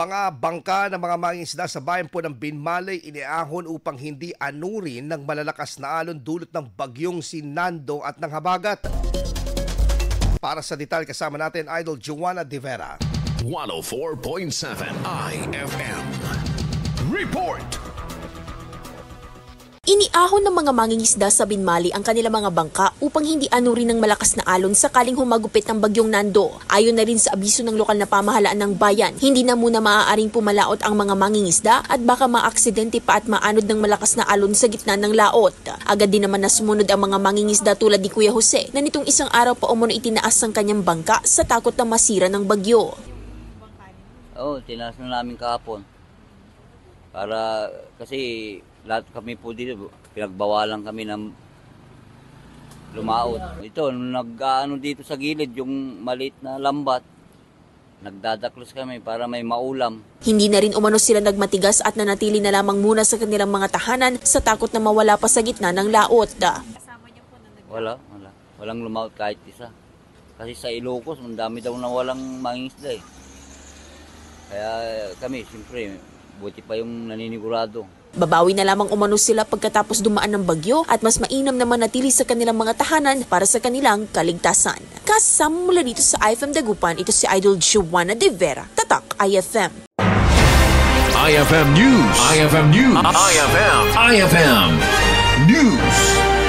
Mga bangka ng mga mangingisda sa bayan po ng Binmalay iniahon upang hindi anurin ng malalakas na alon dulot ng bagyong si Nando at ng habagat. Para sa detalye kasama natin, Idol Joanna De Vera. 104.7 IFM. Report! Iniahon ng mga mangingisda sa Binmalay ang kanilang mga bangka upang hindi anurin ng malakas na alon sakaling humagupit ng bagyong Nando. Ayon na rin sa abiso ng lokal na pamahalaan ng bayan, hindi na muna maaaring pumalaot ang mga mangingisda at baka maaksidente pa at maanod ng malakas na alon sa gitna ng laot. Agad din naman na sumunod ang mga mangingisda tulad ni Kuya Jose na nitong isang araw pa umano itinaas ang kanyang bangka sa takot na masira ng bagyo. Tinaas na namin kahapon. Para kasi lahat kami po dito, pinagbawalan kami ng lumaot. Ito, nag-ano dito sa gilid, yung maliit na lambat, nagdadaklos kami para may maulam. Hindi na rin umano sila nagmatigas at nanatili na lamang muna sa kanilang mga tahanan sa takot na mawala pa sa gitna ng laot. Walang lumaot kahit isa. Kasi sa Ilocos, ang dami daw na walang mangingisda eh. Kaya kami, siyempre, buti pa yung naninigurado. Babawi na lamang umano sila pagkatapos dumaan ng bagyo at mas mainam na manatili sa kanilang mga tahanan para sa kanilang kaligtasan. Kasama mula dito sa IFM Dagupan, ito si Idol Joanna De Vera, Tatak IFM. IFM News. IFM News. IFM News.